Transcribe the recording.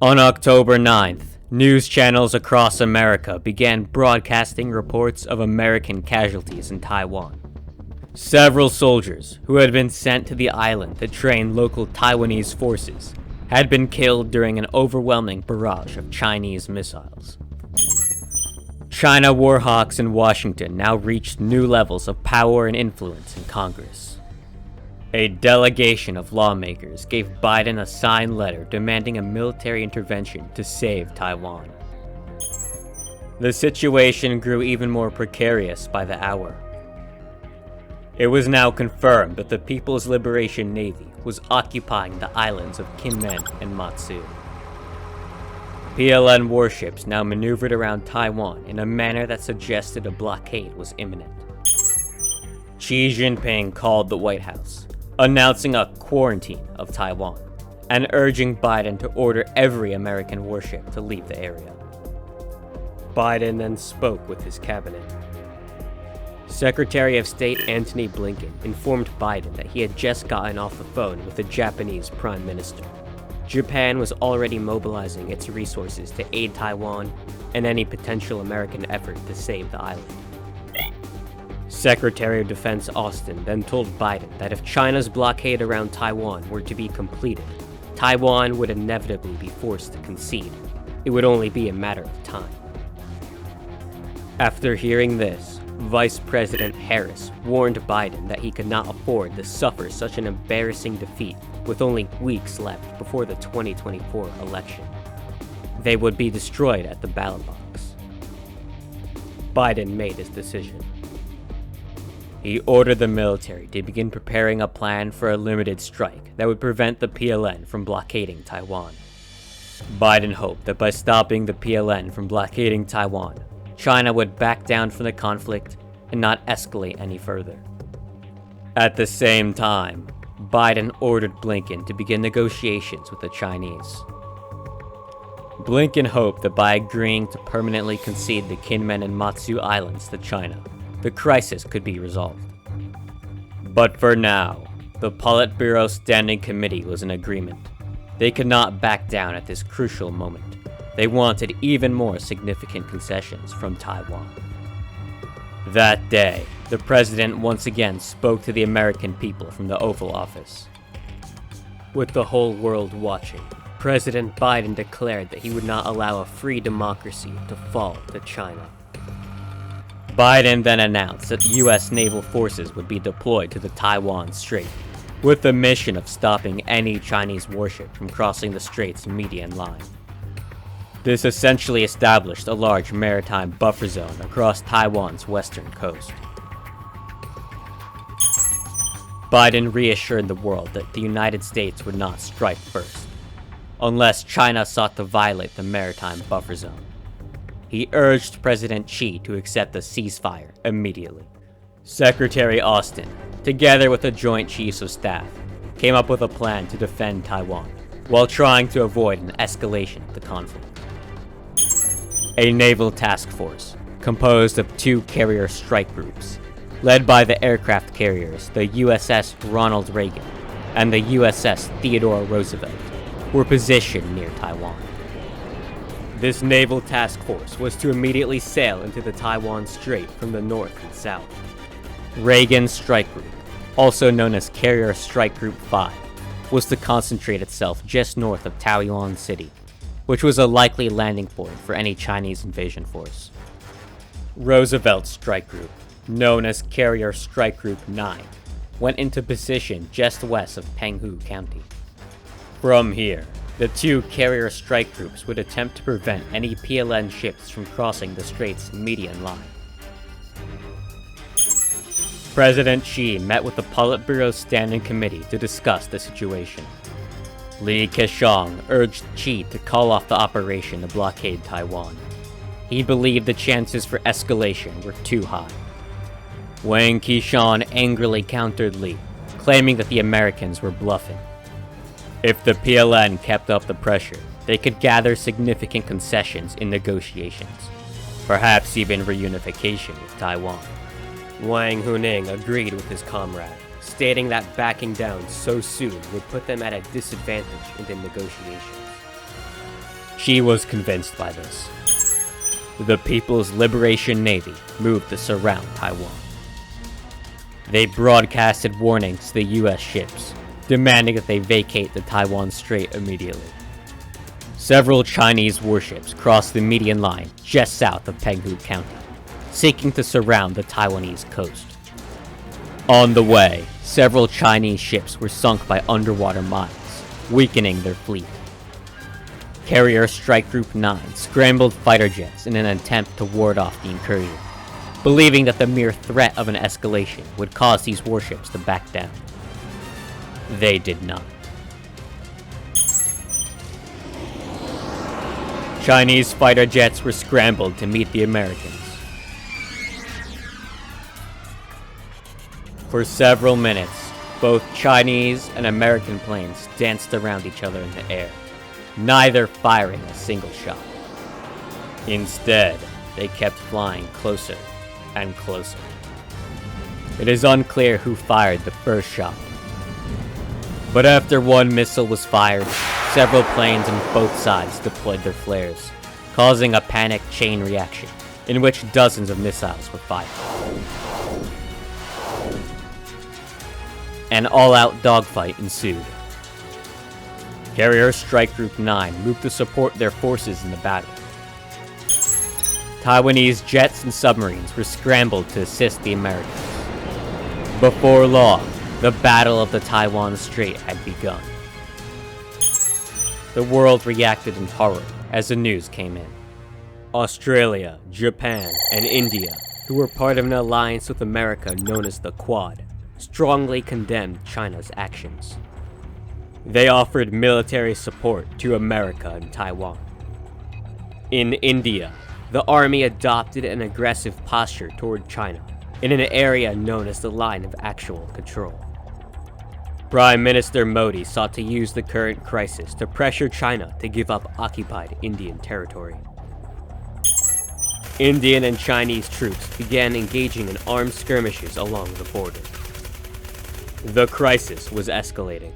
On October 9th, news channels across America began broadcasting reports of American casualties in Taiwan. Several soldiers who had been sent to the island to train local Taiwanese forces had been killed during an overwhelming barrage of Chinese missiles. China warhawks in Washington now reached new levels of power and influence in Congress. A delegation of lawmakers gave Biden a signed letter demanding a military intervention to save Taiwan. The situation grew even more precarious by the hour. It was now confirmed that the People's Liberation Navy was occupying the islands of Kinmen and Matsu. PLN warships now maneuvered around Taiwan in a manner that suggested a blockade was imminent. Xi Jinping called the White House, announcing a quarantine of Taiwan and urging Biden to order every American warship to leave the area. Biden then spoke with his cabinet. Secretary of State Antony Blinken informed Biden that he had just gotten off the phone with the Japanese Prime Minister. Japan was already mobilizing its resources to aid Taiwan and any potential American effort to save the island. Secretary of Defense Austin then told Biden that if China's blockade around Taiwan were to be completed, Taiwan would inevitably be forced to concede. It would only be a matter of time. After hearing this, Vice President Harris warned Biden that he could not afford to suffer such an embarrassing defeat with only weeks left before the 2024 election. They would be destroyed at the ballot box. Biden made his decision. He ordered the military to begin preparing a plan for a limited strike that would prevent the PLN from blockading Taiwan. Biden hoped that by stopping the PLN from blockading Taiwan, China would back down from the conflict and not escalate any further. At the same time, Biden ordered Blinken to begin negotiations with the Chinese. Blinken hoped that by agreeing to permanently concede the Kinmen and Matsu Islands to China, the crisis could be resolved. But for now, the Politburo Standing Committee was in agreement. They could not back down at this crucial moment. They wanted even more significant concessions from Taiwan. That day, the president once again spoke to the American people from the Oval Office. With the whole world watching, President Biden declared that he would not allow a free democracy to fall to China. Biden then announced that U.S. naval forces would be deployed to the Taiwan Strait, with the mission of stopping any Chinese warship from crossing the strait's median line. This essentially established a large maritime buffer zone across Taiwan's western coast. Biden reassured the world that the United States would not strike first, unless China sought to violate the maritime buffer zone. He urged President Xi to accept a ceasefire immediately. Secretary Austin, together with the Joint Chiefs of Staff, came up with a plan to defend Taiwan, while trying to avoid an escalation of the conflict. A naval task force, composed of 2 carrier strike groups, led by the aircraft carriers the USS Ronald Reagan and the USS Theodore Roosevelt, were positioned near Taiwan. This naval task force was to immediately sail into the Taiwan Strait from the north and south. Reagan's strike group, also known as Carrier Strike Group 5, was to concentrate itself just north of Taoyuan City, which was a likely landing point for any Chinese invasion force. Roosevelt's strike group, known as Carrier Strike Group 9, went into position just west of Penghu County. From here, the 2 carrier strike groups would attempt to prevent any PLN ships from crossing the strait's median line. President Xi met with the Politburo Standing Committee to discuss the situation. Li Keqiang urged Xi to call off the operation to blockade Taiwan. He believed the chances for escalation were too high. Wang Qishan angrily countered Li, claiming that the Americans were bluffing. If the PLN kept up the pressure, they could gather significant concessions in negotiations, perhaps even reunification with Taiwan. Wang Huning agreed with his comrade, stating that backing down so soon would put them at a disadvantage in the negotiations. She was convinced by this. The People's Liberation Navy moved to surround Taiwan. They broadcasted warnings to the US ships, demanding that they vacate the Taiwan Strait immediately. Several Chinese warships crossed the median line just south of Penghu County, seeking to surround the Taiwanese coast. On the way, several Chinese ships were sunk by underwater mines, weakening their fleet. Carrier Strike Group 9 scrambled fighter jets in an attempt to ward off the incursion, believing that the mere threat of an escalation would cause these warships to back down. They did not. Chinese fighter jets were scrambled to meet the Americans. For several minutes, both Chinese and American planes danced around each other in the air, neither firing a single shot. Instead, they kept flying closer and closer. It is unclear who fired the first shot, but after one missile was fired, several planes on both sides deployed their flares, causing a panic chain reaction in which dozens of missiles were fired. An all-out dogfight ensued. Carrier Strike Group 9 moved to support their forces in the battle. Taiwanese jets and submarines were scrambled to assist the Americans. Before long, the Battle of the Taiwan Strait had begun. The world reacted in horror as the news came in. Australia, Japan, and India, who were part of an alliance with America known as the Quad, strongly condemned China's actions. They offered military support to America and Taiwan. In India, the army adopted an aggressive posture toward China in an area known as the Line of Actual Control. Prime Minister Modi sought to use the current crisis to pressure China to give up occupied Indian territory. Indian and Chinese troops began engaging in armed skirmishes along the border. The crisis was escalating,